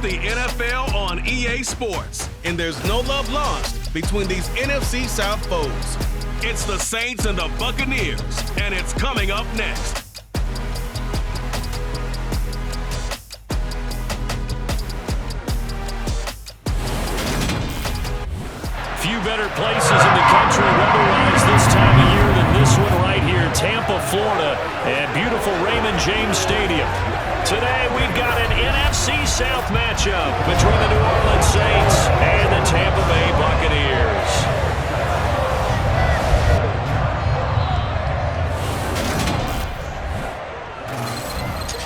the NFL on EA Sports, and there's no love lost between these NFC South foes. It's the Saints and the Buccaneers, and it's coming up next. Few better places in the country weather-wise this time of year than this one right here, Tampa, Florida, and beautiful Raymond James Stadium. Today we've got an NFC South matchup between the New Orleans Saints and the Tampa Bay Buccaneers.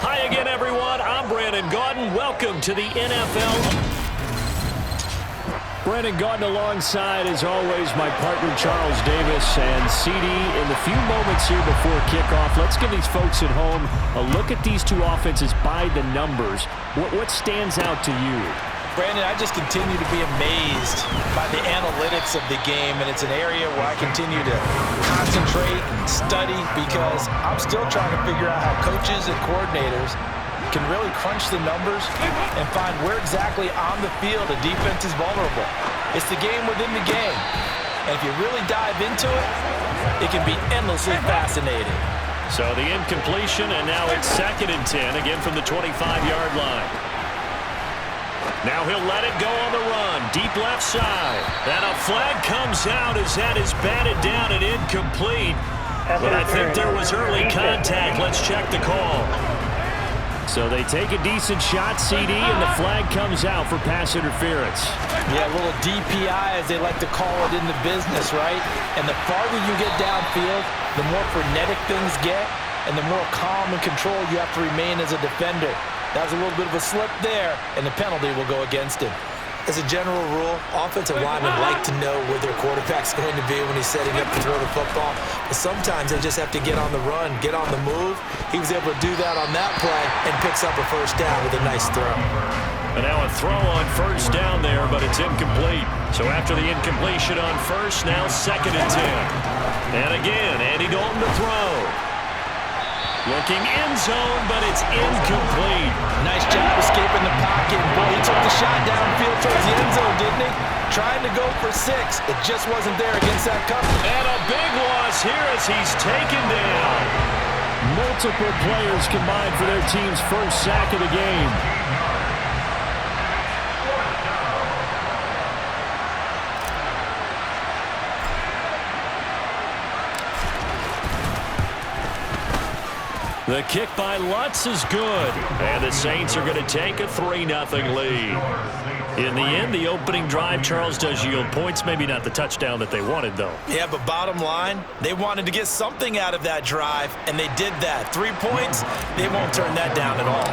Hi again, everyone. I'm Brandon Gaudin. Welcome to the NFL. Brandon Gaudin alongside, as always, my partner Charles Davis. And CD, in the few moments here before kickoff, let's give these folks at home a look at these two offenses by the numbers. What stands out to you? Brandon, I just continue to be amazed by the analytics of the game, and it's an area where I continue to concentrate and study because I'm still trying to figure out how coaches and coordinators can really crunch the numbers and find where exactly on the field a defense is vulnerable. It's the game within the game. And if you really dive into it, it can be endlessly fascinating. So the incompletion, and now it's 2nd and 10, again from the 25-yard line. Now he'll let it go on the run, deep left side. And a flag comes out as that is batted down and incomplete. But I think there was early contact. Let's check the call. So they take a decent shot, CD, and the flag comes out for pass interference. Yeah, a little DPI, as they like to call it in the business, right? And the farther you get downfield, the more frenetic things get, and the more calm and control you have to remain as a defender. That was a little bit of a slip there, and the penalty will go against him. As a general rule, offensive linemen like to know where their quarterback's going to be when he's setting up to throw the football. But sometimes they just have to get on the run, get on the move. He was able to do that on that play and picks up a first down with a nice throw. And now a throw on first down there, but it's incomplete. So after the incompletion on first, now 2nd and 10. And again, Andy Dalton to throw. Looking end zone, but it's incomplete. Nice job escaping the pocket. Boy, he took the shot downfield towards the end zone, didn't he? Trying to go for 6. It just wasn't there against that coverage. And a big loss here as he's taken down. Multiple players combined for their team's first sack of the game. The kick by Lutz is good. And the Saints are going to take a 3-0 lead. In the end, the opening drive, Charles, does yield points. Maybe not the touchdown that they wanted, though. Yeah, but bottom line, they wanted to get something out of that drive, and they did that. 3 points, they won't turn that down at all.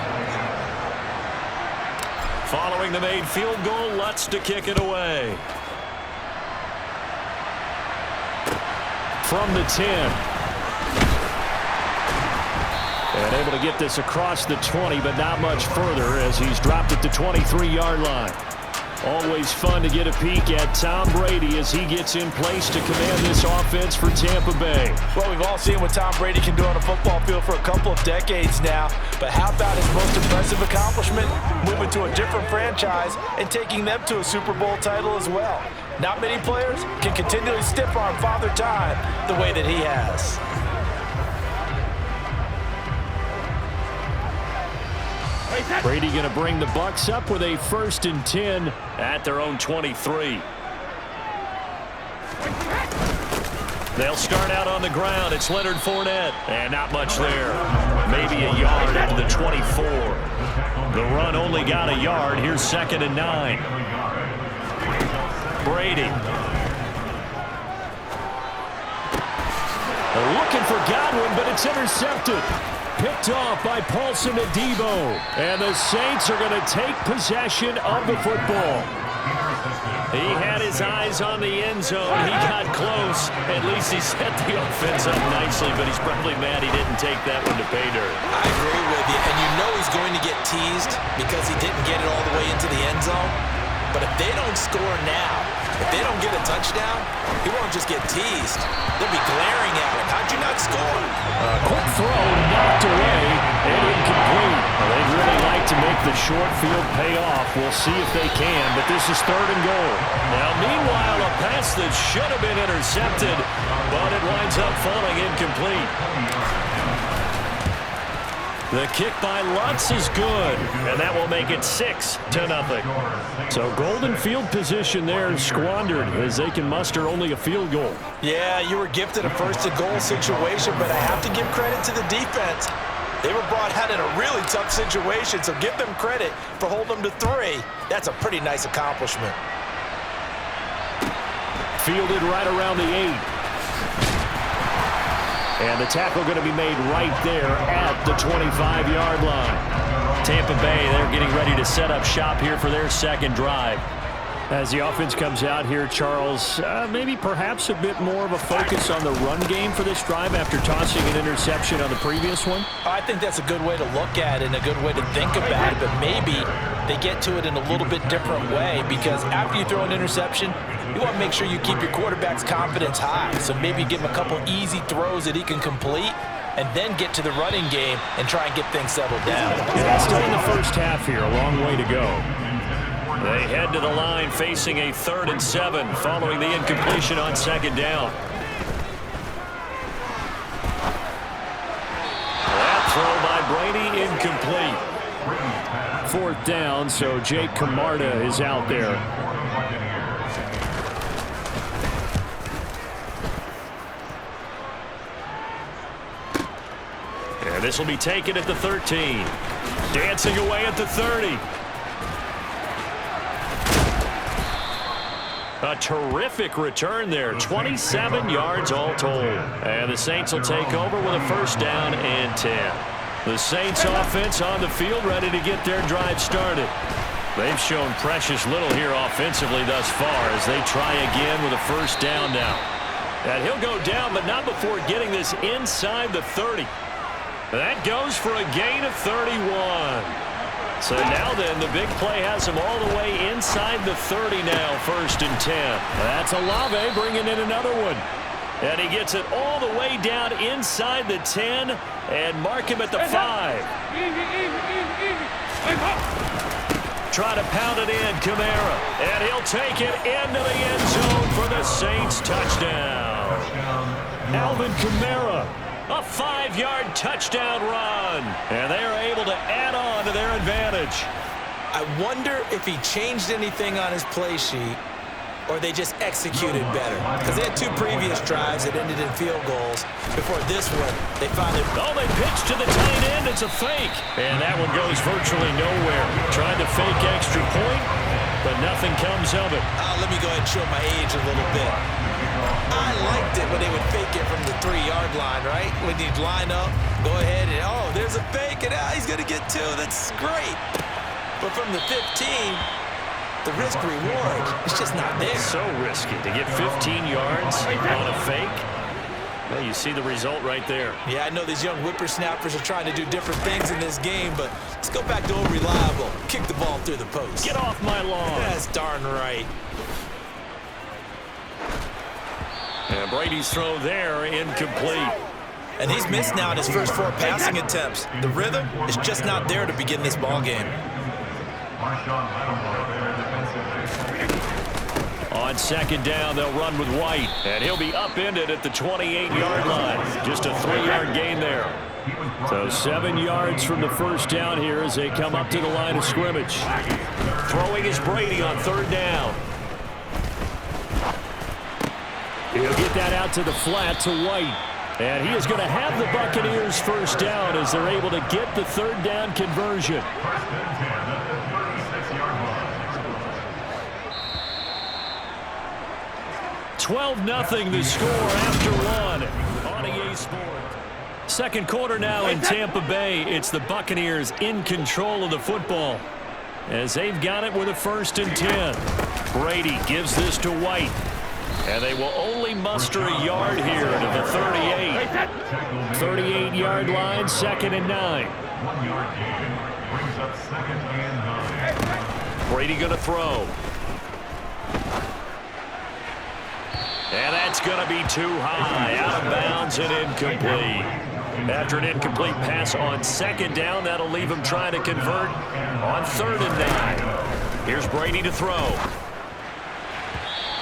Following the made field goal, Lutz to kick it away. From the 10. And able to get this across the 20, but not much further as he's dropped at the 23-yard line. Always fun to get a peek at Tom Brady as he gets in place to command this offense for Tampa Bay. Well, we've all seen what Tom Brady can do on a football field for a couple of decades now. But how about his most impressive accomplishment? Moving to a different franchise and taking them to a Super Bowl title as well. Not many players can continually stiff-arm Father Time the way that he has. Brady going to bring the Bucs up with a 1st and 10 at their own 23. They'll start out on the ground. It's Leonard Fournette. And not much there. Maybe a yard into the 24. The run only got a yard. Here's 2nd and 9. Brady. They're looking for Godwin, but it's intercepted. Picked off by Paulson Adebo. And the Saints are going to take possession of the football. He had his eyes on the end zone. He got close. At least he set the offense up nicely, but he's probably mad he didn't take that one to pay dirt. I agree with you, and you know he's going to get teased because he didn't get it all the way into the end zone. But if they don't score now, if they don't get a touchdown, he won't just get teased. They'll be glaring at him. How'd you not score? A quick throw knocked away and incomplete. Well, they'd really like to to make the short field pay off. We'll see if they can, but this is 3rd and goal. Now, meanwhile, a pass that should have been intercepted, but it winds up falling incomplete. The kick by Lutz is good, and that will make it 6-0. So golden field position there squandered as they can muster only a field goal. Yeah, you were gifted a 1st and goal situation, but I have to give credit to the defense. They were brought out in a really tough situation, so give them credit for holding them to 3. That's a pretty nice accomplishment. Fielded right around the 8. And the tackle going to be made right there at the 25-yard line. Tampa Bay, they're getting ready to set up shop here for their 2nd drive. As the offense comes out here, Charles, maybe perhaps a bit more of a focus on the run game for this drive after tossing an interception on the previous one? I think that's a good way to look at it and a good way to think about it, but maybe they get to it in a little bit different way because after you throw an interception, you want to make sure you keep your quarterback's confidence high. So maybe give him a couple easy throws that he can complete and then get to the running game and try and get things settled down. Yeah, still in the first half here, a long way to go. They head to the line facing a 3rd and 7 following the incompletion on 2nd down. That throw by Brady incomplete. 4th down, so Jake Camarda is out there. And this will be taken at the 13. Dancing away at the 30. A terrific return there. 27 yards all told. And the Saints will take over with a 1st down and 10. The Saints offense on the field ready to get their drive started. They've shown precious little here offensively thus far as they try again with a 1st down now. And he'll go down, but not before getting this inside the 30. That goes for a gain of 31. So now then, the big play has him all the way inside the 30 now, 1st and 10. That's Olave bringing in another one. And he gets it all the way down inside the 10 and mark him at the 5. Try to pound it in, Kamara. And he'll take it into the end zone for the Saints touchdown. Alvin Kamara. A 5-yard touchdown run. And they are able to add on to their advantage. I wonder if he changed anything on his play sheet or they just executed better. Because they had 2 previous drives that ended in field goals. Before this one, they finally... Oh, they pitched to the tight end. It's a fake. And that one goes virtually nowhere. Tried to fake extra point, but nothing comes of it. Let me go ahead and show my age a little bit. I liked it when they would fake it from the 3-yard line, right? When you'd line up, go ahead and, oh, there's a fake, and he's going to get 2. That's great. But from the 15, the risk-reward is just not there. So risky to get 15 yards on a fake. Well, you see the result right there. Yeah, I know these young whippersnappers are trying to do different things in this game, but let's go back to old reliable. Kick the ball through the post. Get off my lawn. That's darn right. And Brady's throw there, incomplete. And he's missed now in his first 4 passing attempts. The rhythm is just not there to begin this ball game. On 2nd down, they'll run with White. And he'll be upended at the 28-yard line. Just a 3-yard gain there. So 7 yards from the 1st down here as they come up to the line of scrimmage. Throwing is Brady on 3rd down. He'll get that out to the flat to White. And he is going to have the Buccaneers 1st down as they're able to get the 3rd down conversion. $12-0 the score after 1 on EA Sports. 2nd quarter now in Tampa Bay. It's the Buccaneers in control of the football as they've got it with a 1st and 10. Brady gives this to White. And they will only muster a yard here to the 38. 38-yard line, 2nd and 9. Brady going to throw. And that's going to be too high. Out of bounds and incomplete. After an incomplete pass on 2nd down, that'll leave him trying to convert on 3rd and 9. Here's Brady to throw.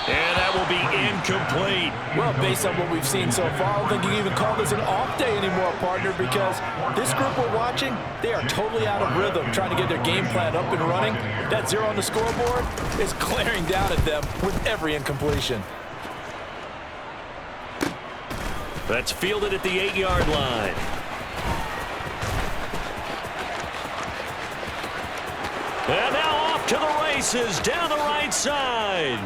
And that will be incomplete. Well, based on what we've seen so far, I don't think you can even call this an off day anymore, partner, because this group we're watching, they are totally out of rhythm, trying to get their game plan up and running. That 0 on the scoreboard is glaring down at them with every incompletion. That's fielded at the 8-yard line. And now off to the races down the right side.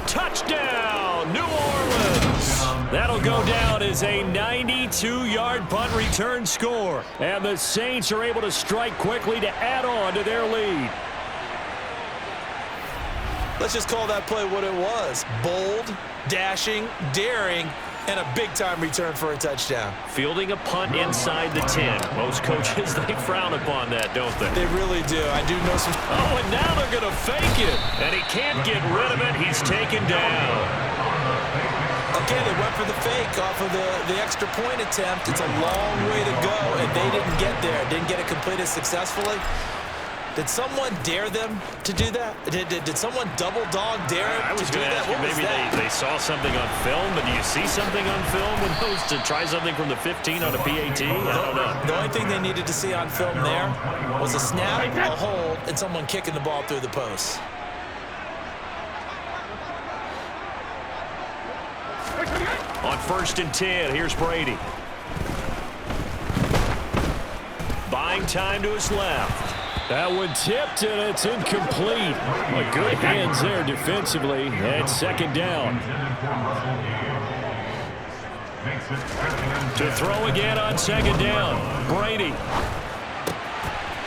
Touchdown, New Orleans. That'll go down as a 92-yard punt return score. And the Saints are able to strike quickly to add on to their lead. Let's just call that play what it was. Bold, dashing, daring, and a big-time return for a touchdown. Fielding a punt inside the 10. Most coaches, they frown upon that, don't they? They really do. I do know some. Oh, and now they're going to fake it. And he can't get rid of it. He's taken down. Okay, they went for the fake off of the extra point attempt. It's a long way to go, and they didn't get there. Didn't get it completed successfully. Did someone dare them to do that? Did someone double dog dare I was to do going to that? ask you, maybe they saw something on film, but do you see something on film with those to try something from the 15 on a PAT? I don't know. The only thing they needed to see on film there was a snap, a hold, and someone kicking the ball through the post. On 1st and 10, here's Brady. Buying time to his left. That one tipped, and it's incomplete. Well, good hands there defensively. And 2nd down. To throw again on 2nd down. Brady.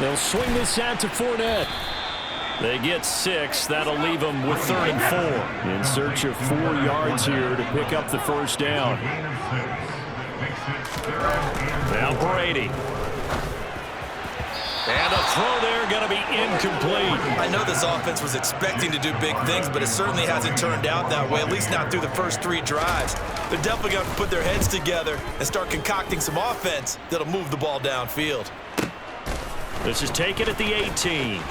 They'll swing this out to Fournette. They get 6. That'll leave them with 3rd and 4. In search of 4 yards here to pick up the 1st down. Now Brady. And the throw there going to be incomplete. I know this offense was expecting to do big things, but it certainly hasn't turned out that way, at least not through the first 3 drives. They're definitely going to put their heads together and start concocting some offense that'll move the ball downfield. This is taken at the 18.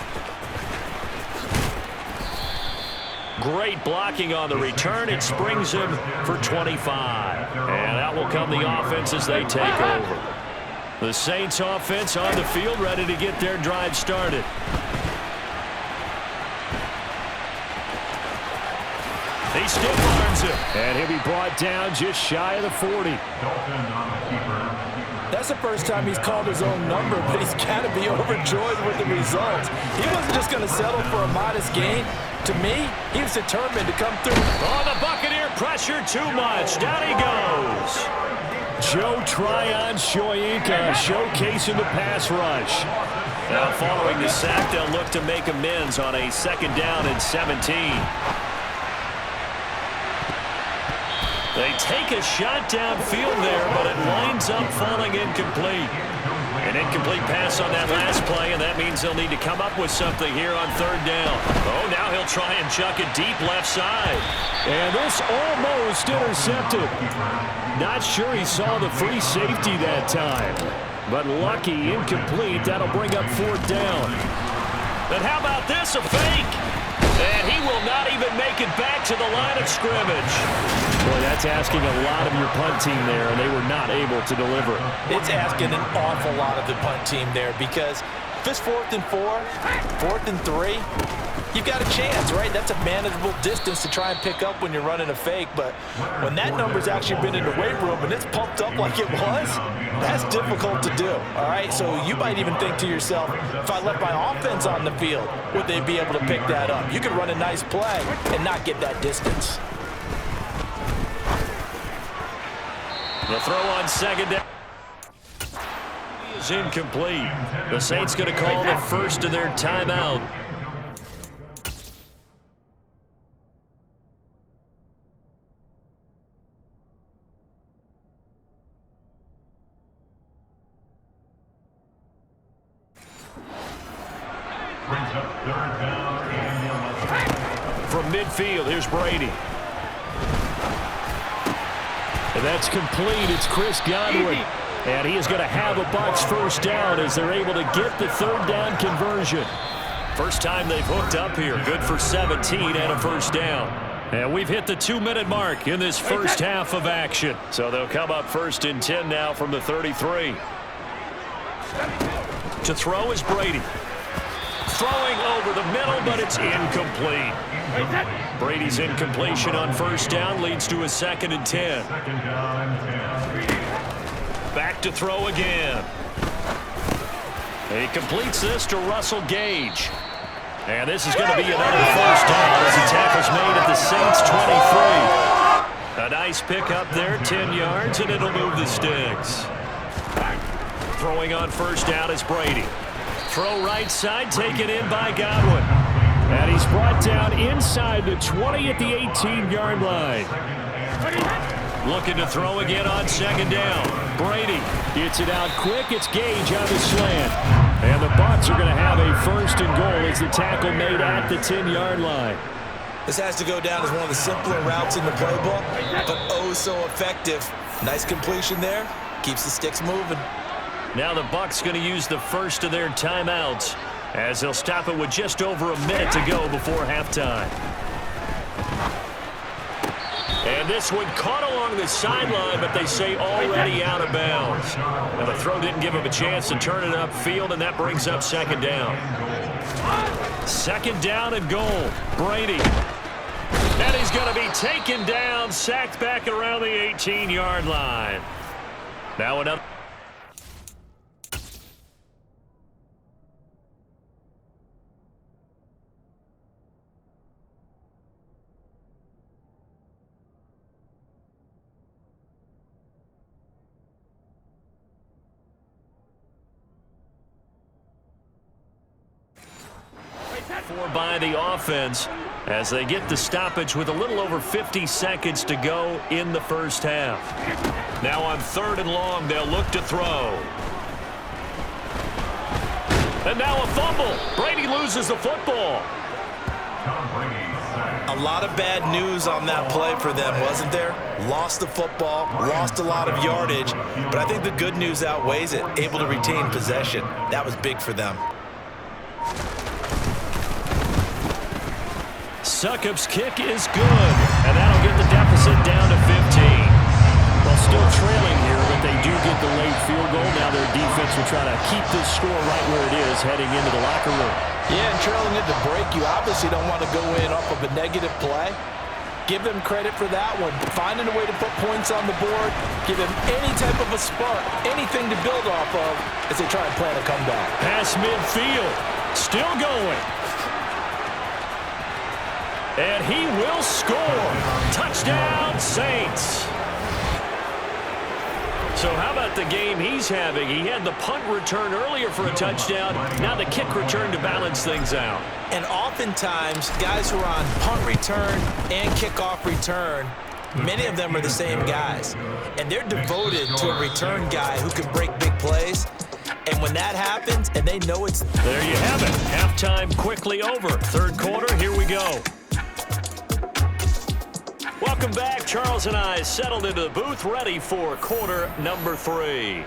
Great blocking on the return. It springs him for 25. And out will come the offense as they take over. The Saints offense on the field, ready to get their drive started. He still arms him. And he'll be brought down just shy of the 40. That's the first time he's called his own number, but he's got to be overjoyed with the result. He wasn't just going to settle for a modest gain. To me, he was determined to come through. Oh, the Buccaneer pressure too much. Down he goes. Joe Tryon Shoyinka showcasing the pass rush. Now following the sack, they'll look to make amends on a 2nd down and 17. They take a shot downfield there, but it winds up falling incomplete. An incomplete pass on that last play, and that means they'll need to come up with something here on 3rd down. Oh, now he'll try and chuck it deep left side. And this almost intercepted. Not sure he saw the free safety that time. But lucky, incomplete. That'll bring up 4th down. And how about this, a fake? And he will not even make it back to the line of scrimmage. Boy, that's asking a lot of your punt team there, and they were not able to deliver. It's asking an awful lot of the punt team there, because if it's 4th and 4, 4th and 3, you've got a chance, right? That's a manageable distance to try and pick up when you're running a fake. But when that number's actually been in the weight room and it's pumped up like it was, that's difficult to do, all right? So you might even think to yourself, if I left my offense on the field, would they be able to pick that up? You could run a nice play and not get that distance. The throw on 2nd down is incomplete. The Saints going to call the first of their timeout. From midfield, here's Brady. And that's complete. It's Chris Godwin. And he is going to have a Bucs first down as they're able to get the third down conversion. First time they've hooked up here. Good for 17 and a first down. And we've hit the 2-minute mark in this first half of action. So they'll come up first and 10 now from the 33. To throw is Brady. Throwing over the middle, but it's incomplete. Brady's incompletion on first down leads to a 2nd and 10. Back to throw again. He completes this to Russell Gage. And this is going to be another first down as the tackle's made at the Saints 23. A nice pickup there, 10 yards, and it'll move the sticks. Throwing on first down is Brady. Throw right side, taken in by Godwin. And he's brought down inside the 20 at the 18-yard line. Looking to throw again on second down. Brady gets it out quick. It's Gage on the slant. And the Bucs are going to have a first and goal as the tackle made at the 10-yard line. This has to go down as one of the simpler routes in the playbook, but oh so effective. Nice completion there. Keeps the sticks moving. Now the Bucs going to use the first of their timeouts as they'll stop it with just over a minute to go before halftime. And this one caught along the sideline, but they say already out of bounds. Now the throw didn't give him a chance to turn it upfield, and that brings up second down. Second down and goal. Brady. And he's going to be taken down, sacked back around the 18-yard line. Now another. By the offense as they get the stoppage with a little over 50 seconds to go in the first half. Now on 3rd and long, they'll look to throw. And now a fumble. Brady loses the football. A lot of bad news on that play for them, wasn't there? Lost the football, lost a lot of yardage, but I think the good news outweighs it. Able to retain possession. That was big for them. Succop's kick is good, and that'll get the deficit down to 15. Well, still trailing here, but they do get the late field goal. Now their defense will try to keep this score right where it is heading into the locker room. Yeah, and trailing at the break, you obviously don't want to go in off of a negative play. Give them credit for that one. Finding a way to put points on the board, give them any type of a spark, anything to build off of as they try and plan a comeback. Pass midfield, still going. And he will score. Touchdown, Saints. So how about the game he's having? He had the punt return earlier for a touchdown. Now the kick return to balance things out. And oftentimes, guys who are on punt return and kickoff return, many of them are the same guys. And they're devoted to a return guy who can break big plays. And when that happens, and they know it's... There you have it. Halftime quickly over. 3rd quarter, here we go. Welcome back. Charles and I settled into the booth, ready for quarter number 3.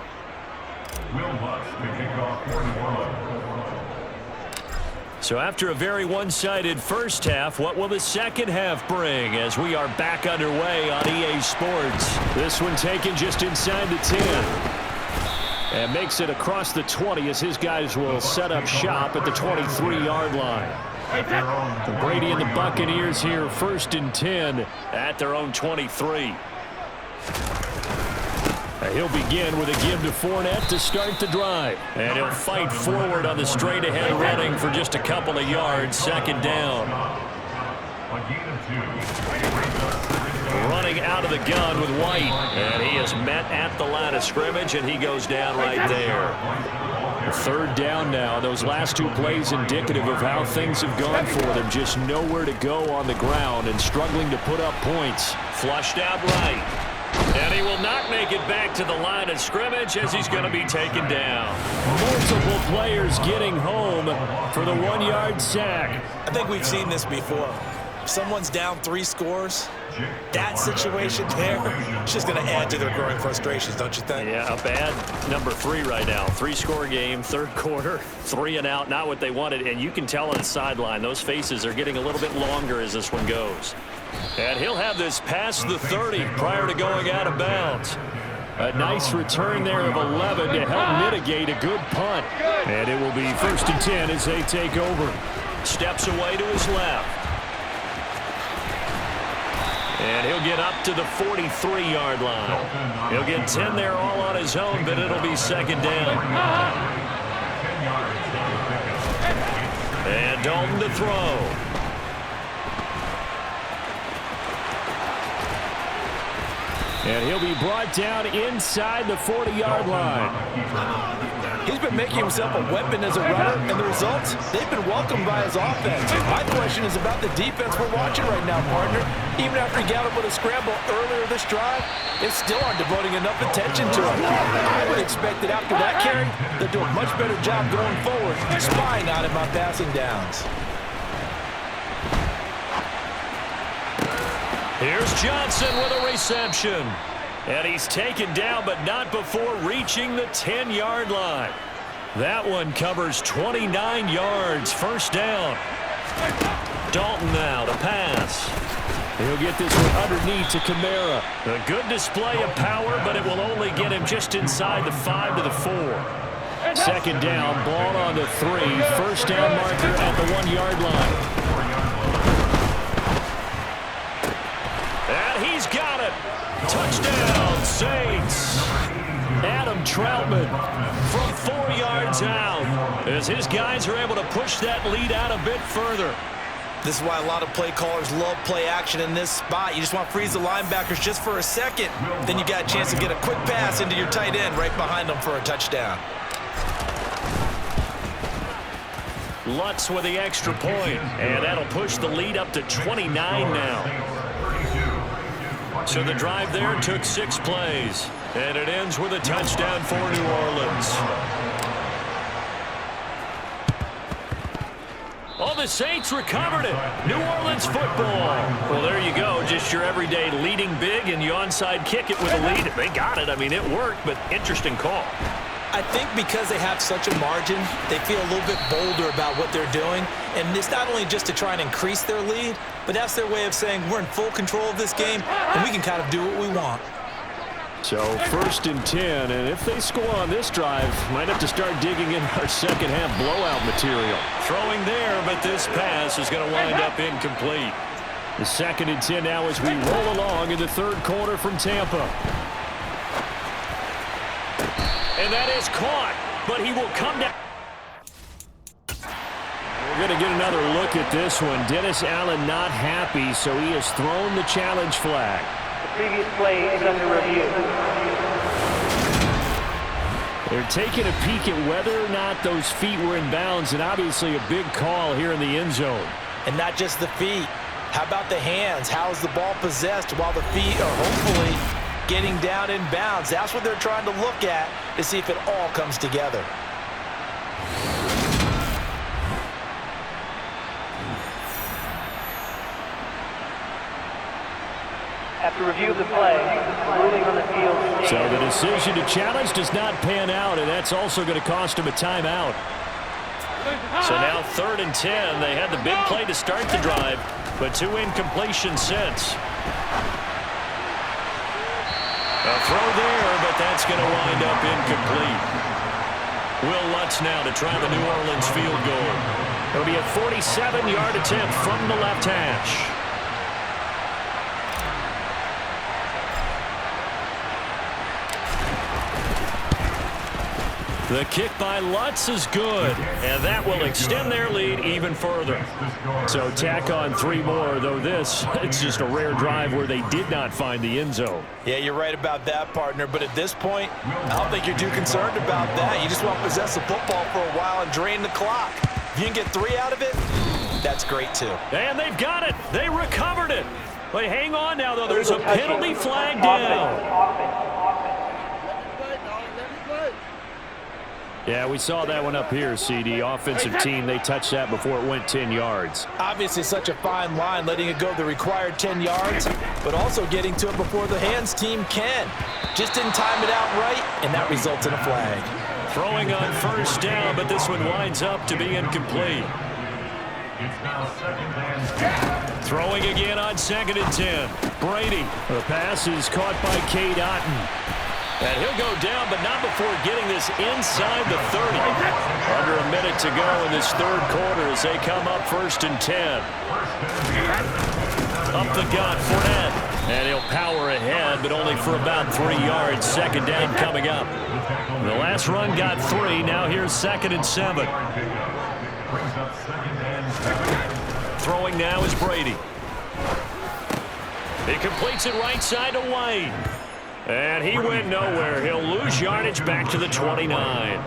So after a very one-sided first half, what will the second half bring as we are back underway on EA Sports? This one taken just inside the 10. And makes it across the 20 as his guys will set up shop at the 23-yard line. Brady and the Buccaneers here, 1st and 10 at their own 23. He'll begin with a give to Fournette to start the drive. And he'll fight forward on the straight-ahead running for just a couple of yards. 2nd down. Running out of the gun with White. And he is met at the line of scrimmage, and he goes down right there. 3rd down now. Those last 2 plays indicative of how things have gone for them. Just nowhere to go on the ground and struggling to put up points. Flushed out right. And he will not make it back to the line of scrimmage as he's going to be taken down. Multiple players getting home for the 1-yard sack. I think we've seen this before. someone's down 3 scores, that situation there is just going to add to their growing frustrations, don't you think? Yeah, a bad number 3 right now. 3-score game, third quarter, 3 and out, not what they wanted. And you can tell on the sideline, those faces are getting a little bit longer as this one goes. And he'll have this past the 30 prior to going out of bounds. A nice return there of 11 to help mitigate a good punt. And it will be 1st and 10 as they take over. Steps away to his left. And he'll get up to the 43-yard line. He'll get 10 there all on his own, but it'll be 2nd down. And Dalton to throw. And he'll be brought down inside the 40-yard line. He's been making himself a weapon as a runner, and the results, they've been welcomed by his offense. My question is about the defense we're watching right now, partner. Even after he got him with a scramble earlier this drive, they still aren't devoting enough attention to him. I would expect that after that carry, they'll do a much better job going forward, spying on him on passing downs. Here's Johnson with a reception. And he's taken down, but not before reaching the 10-yard line. That one covers 29 yards, 1st down. Dalton now to pass. He'll get this one underneath to Kamara. A good display of power, but it will only get him just inside the 5 to the 4. 2nd down, ball on the 3. 1st down marker at the 1-yard line. And he's got it. Touchdown, Saints. Adam Troutman from 4 yards out as his guys are able to push that lead out a bit further. This is why a lot of play callers love play action in this spot. You just want to freeze the linebackers just for a second. Then you got a chance to get a quick pass into your tight end right behind them for a touchdown. Lutz with the extra point, and that'll push the lead up to 29 now. So the drive there took 6 plays, and it ends with a touchdown for New Orleans. Oh, the Saints recovered it. New Orleans football. Well, there you go. Just your everyday leading big, and you onside kick it with a lead. They got it. I mean, it worked, but interesting call. I think because they have such a margin, they feel a little bit bolder about what they're doing. And it's not only just to try and increase their lead, but that's their way of saying we're in full control of this game, and we can kind of do what we want. So 1st and 10, and if they score on this drive, might have to start digging in our second-half blowout material. Throwing there, but this pass is going to wind up incomplete. The 2nd and 10 now as we roll along in the 3rd quarter from Tampa. And that is caught, but he will come down. We're going to get another look at this one. Dennis Allen not happy, so he has thrown the challenge flag. The previous play is under review. They're taking a peek at whether or not those feet were in bounds, and obviously a big call here in the end zone. And not just the feet. How about the hands? How is the ball possessed while the feet are hopefully getting down in bounds? That's what they're trying to look at to see if it all comes together. After review of the play, ruling on the field. So the decision to challenge does not pan out, and that's also going to cost him a timeout. So now 3rd and 10. They had the big play to start the drive, but 2 incompletions since. A throw there, but that's going to wind up incomplete. Will Lutz now to try the New Orleans field goal. It'll be a 47-yard attempt from the left hash. The kick by Lutz is good, and that will extend their lead even further. So tack on 3 more, though this, it's just a rare drive where they did not find the end zone. Yeah, you're right about that, partner, but at this point, I don't think you're too concerned about that. You just want to possess the football for a while and drain the clock. If you can get 3 out of it, that's great too. And they've got it. They recovered it. But hang on now, though. There's a penalty flag down. Yeah, we saw that one up here, CD. Offensive team, they touched that before it went 10 yards. Obviously such a fine line, letting it go the required 10 yards, but also getting to it before the hands team can. Just didn't time it out right, and that results in a flag. Throwing on first down, but this one winds up to be incomplete. Throwing again on 2nd and 10. Brady. The pass is caught by Cade Otton. And he'll go down, but not before getting this inside the 30. Under a minute to go in this third quarter as they come up 1st and 10. Up the gut, Fournette. And he'll power ahead, but only for about 3 yards. 2nd down coming up. The last run got 3. Now here's 2nd and 7. Throwing now is Brady. He completes it right side to Wayne. And he went nowhere. He'll lose yardage back to the 29.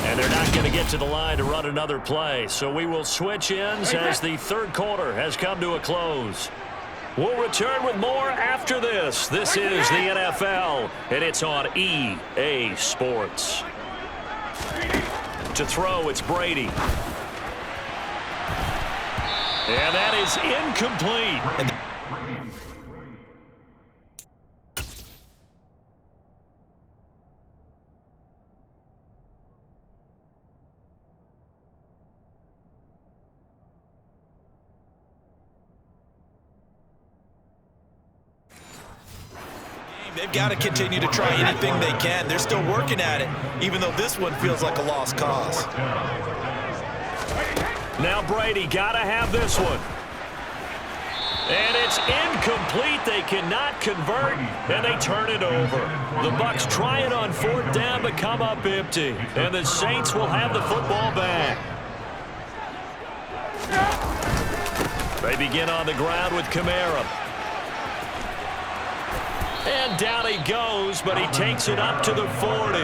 And they're not going to get to the line to run another play. So we will switch ends as the third quarter has come to a close. We'll return with more after this. This is the NFL, and it's on EA Sports. To throw, it's Brady. And that is incomplete. They've got to continue to try anything they can. They're still working at it, even though this one feels like a lost cause. Now Brady got to have this one. And it's incomplete. They cannot convert, and they turn it over. The Bucs try it on 4th down, but come up empty. And the Saints will have the football back. They begin on the ground with Kamara. And down he goes, but he takes it up to the 40.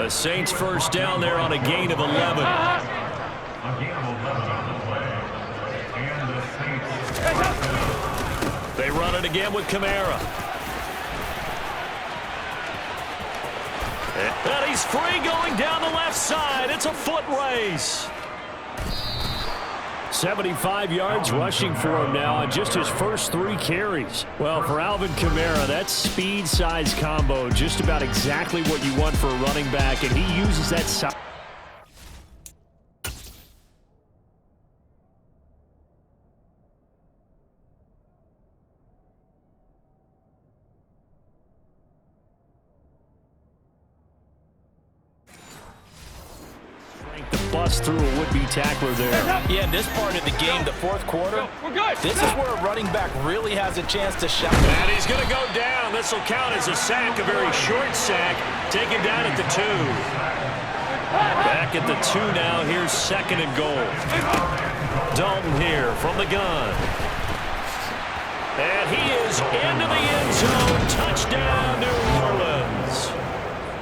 The Saints first down there on a gain of 11. They run it again with Kamara. And he's free going down the left side. It's a foot race. 75 yards rushing for him now on just his first 3 carries. Well, for Alvin Kamara, that speed-size combo, just about exactly what you want for a running back, and he uses that size. Bust through a would-be tackler there. Yeah, in this part of the game, the fourth quarter, this is where a running back really has a chance to shine. And he's going to go down. This will count as a sack, a very short sack, taken down at the 2. Back at the 2 now. Here's 2nd and goal. Dalton here from the gun. And he is into the end zone. Touchdown, New Orleans.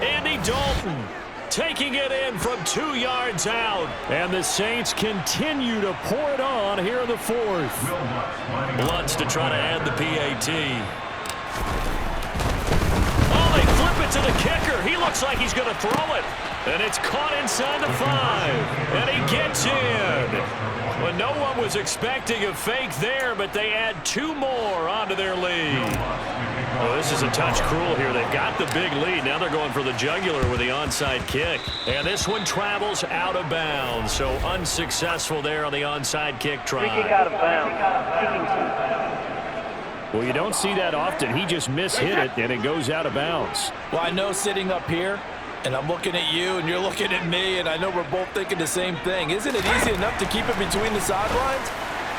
Andy Dalton taking it in from 2 yards out. And the Saints continue to pour it on here in the 4th. Lutz to try to add the PAT. Oh, they flip it to the kicker. He looks like he's going to throw it. And it's caught inside the 5. And he gets in. Well, no one was expecting a fake there, but they add 2 more onto their lead. Oh, this is a touch cruel here. They've got the big lead. Now they're going for the jugular with the onside kick. And this one travels out of bounds. So unsuccessful there on the onside kick try. Free kick out of bounds. Well, you don't see that often. He just mishit it, and it goes out of bounds. Well, I know sitting up here, and I'm looking at you, and you're looking at me, and I know we're both thinking the same thing. Isn't it easy enough to keep it between the sidelines?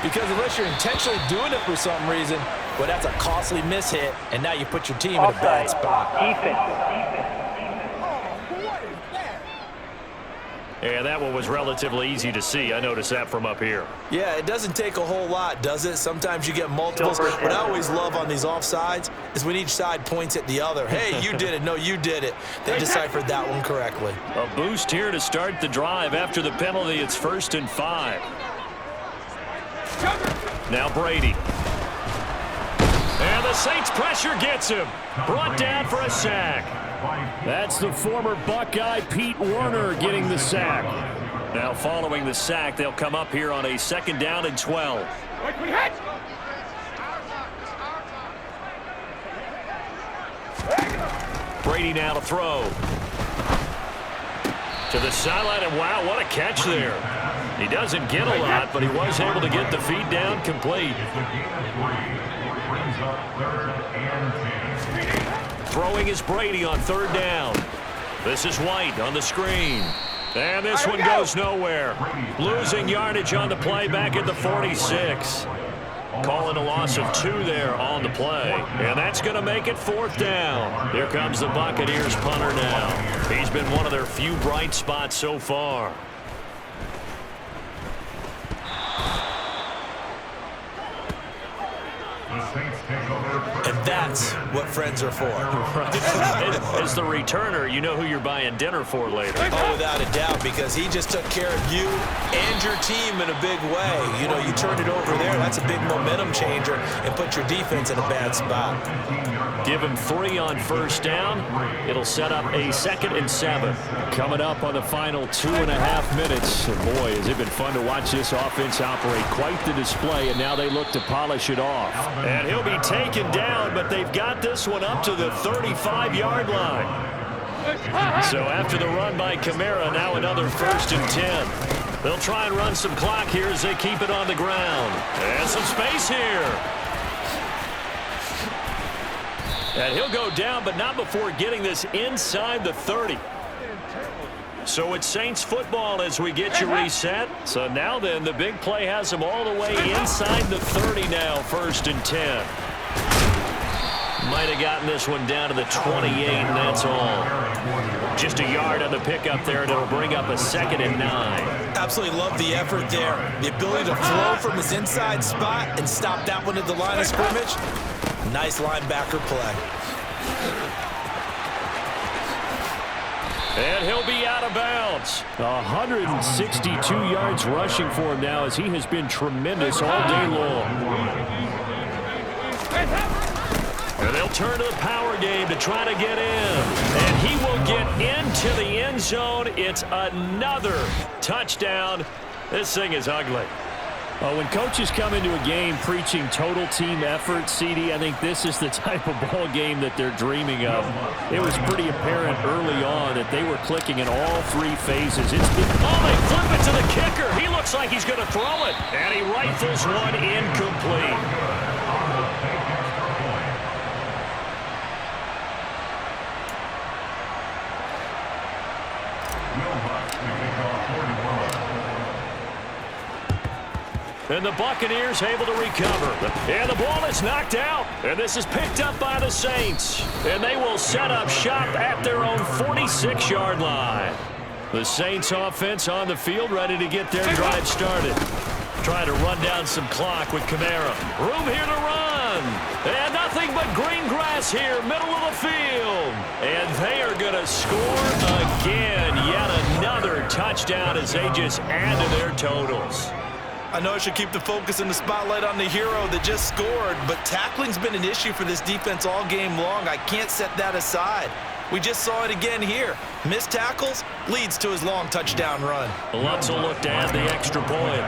Because unless you're intentionally doing it for some reason, well, that's a costly mishit, and now you put your team in a bad spot. Yeah, that one was relatively easy to see. I noticed that from up here. Yeah, it doesn't take a whole lot, does it? Sometimes you get multiples. What I always love on these offsides is when each side points at the other. Hey, you did it. No, you did it. They deciphered that one correctly. A boost here to start the drive. After the penalty, it's 1st and 5. Now Brady. And the Saints pressure gets him. Brought down for a sack. That's the former Buckeye Pete Werner getting the sack. Now following the sack, they'll come up here on a 2nd down and 12. Brady now to throw. To the sideline, and wow, what a catch there. He doesn't get a lot, but he was able to get the feet down complete. Throwing is Brady on 3rd down. This is White on the screen. And this one goes nowhere. Losing yardage on the play back at the 46. Calling a loss of 2 there on the play. And that's going to make it 4th down. Here comes the Buccaneers punter now. He's been one of their few bright spots so far. And that's what friends are for. Right. As the returner, you know who you're buying dinner for later. Oh, without a doubt, because he just took care of you and your team in a big way. You know, you turn it over there, that's a big momentum changer, and put your defense in a bad spot. Give him 3 on 1st down. It'll set up a 2nd and 7. Coming up on the final 2.5 minutes. And boy, has it been fun to watch this offense operate. Quite the display, and now they look to polish it off. And he'll be taken down, but they've got this one up to the 35-yard line. So after the run by Kamara, now another 1st and 10. They'll try and run some clock here as they keep it on the ground. And some space here. And he'll go down, but not before getting this inside the 30. So it's Saints football as we get you reset. So now then, the big play has them all the way inside the 30 now, 1st and 10. Might have gotten this one down to the 28, and that's all. Just a yard on the pickup there, and it'll bring up a 2nd and 9. Absolutely love the effort there. The ability to flow from his inside spot and stop that one at the line of scrimmage. Nice linebacker play. And he'll be out of bounds. 162 yards rushing for him now as he has been tremendous all day long. And they'll turn to the power game to try to get in. And he will get into the end zone. It's another touchdown. This thing is ugly. When coaches come into a game preaching total team effort, CD, I think this is the type of ball game that they're dreaming of. It was pretty apparent early on that they were clicking in all 3 phases. They flip it to the kicker. He looks like he's going to throw it. And he rifles one incomplete. And the Buccaneers able to recover. And the ball is knocked out. And this is picked up by the Saints. And they will set up shop at their own 46-yard line. The Saints offense on the field ready to get their drive started. Trying to run down some clock with Kamara. Room here to run. And nothing but green grass here, middle of the field. And they are going to score again. Yet another touchdown as they just add to their totals. I know I should keep the focus and the spotlight on the hero that just scored, but tackling's been an issue for this defense all game long. I can't set that aside. We just saw it again here. Missed tackles leads to his long touchdown run. Lutz will look to add the extra point.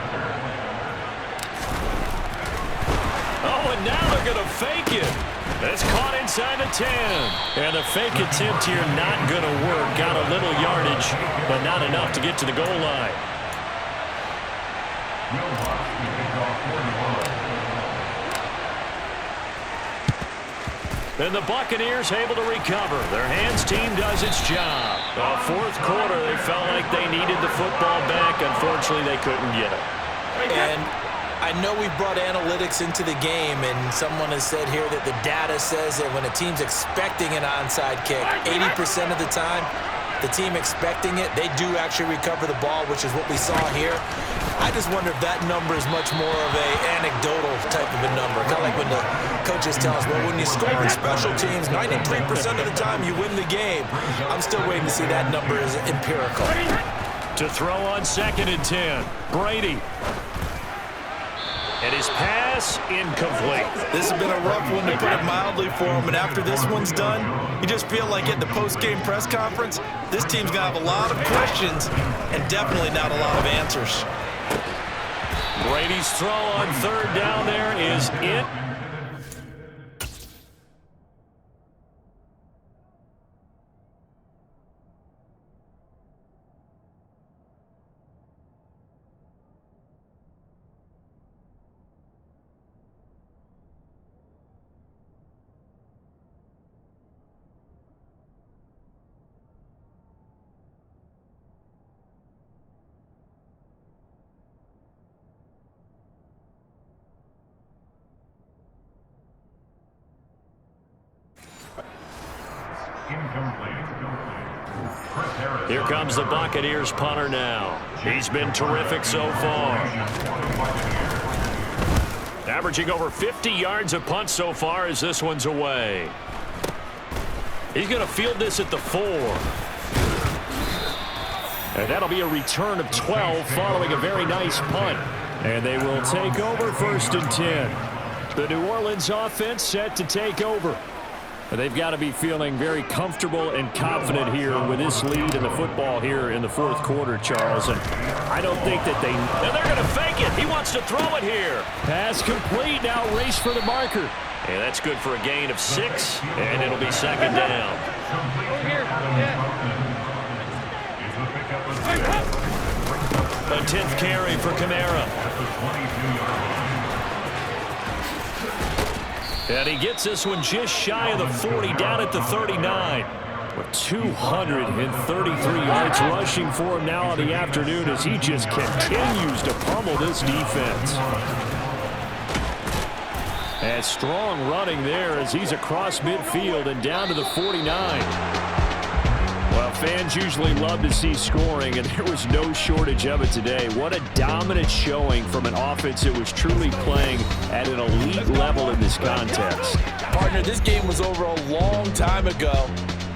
Oh, and now they're going to fake it. That's caught inside the 10. And a fake attempt here not going to work. Got a little yardage, but not enough to get to the goal line. And the Buccaneers able to recover. Their hands team does its job. Fourth quarter, they felt like they needed the football back. Unfortunately, they couldn't get it. And I know we've brought analytics into the game, and someone has said here that the data says that when a team's expecting an onside kick, 80% of the time, the team expecting it, they do actually recover the ball, which is what we saw here. I just wonder if that number is much more of a anecdotal type of a number. Kind of like when the coaches tell us, well, when you score in special teams, 93% of the time you win the game. I'm still waiting to see that number is empirical. To throw on 2nd and 10, Brady. And his pass incomplete. This has been a rough one, to put it mildly, for him. And after this one's done, you just feel like at the post-game press conference, this team's going to have a lot of questions and definitely not a lot of answers. Brady's throw on third down there is it. Here comes the Buccaneers punter now. He's been terrific so far. Averaging over 50 yards a punt so far as this one's away. He's going to field this at the 4. And that'll be a return of 12 following a very nice punt. And they will take over 1st and 10. The New Orleans offense set to take over. They've got to be feeling very comfortable and confident here with this lead in the football here in the 4th quarter, Charles. And I don't think that they're going to fake it. He wants to throw it here. Pass complete. Now race for the marker. And that's good for a gain of 6, and it'll be 2nd down. A 10th carry for Kamara. And he gets this one just shy of the 40, down at the 39. With 233 yards rushing for him now on the afternoon as he just continues to pummel this defense. And strong running there as he's across midfield and down to the 49. Well, fans usually love to see scoring, and there was no shortage of it today. What a dominant showing from an offense that was truly playing at an elite level in this contest. Partner, this game was over a long time ago,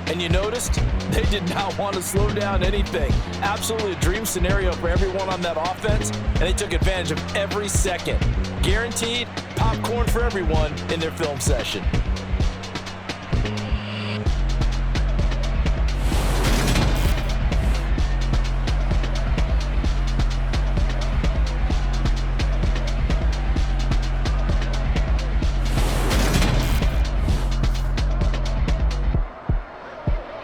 and you noticed they did not want to slow down anything. Absolutely a dream scenario for everyone on that offense, and they took advantage of every second. Guaranteed popcorn for everyone in their film session.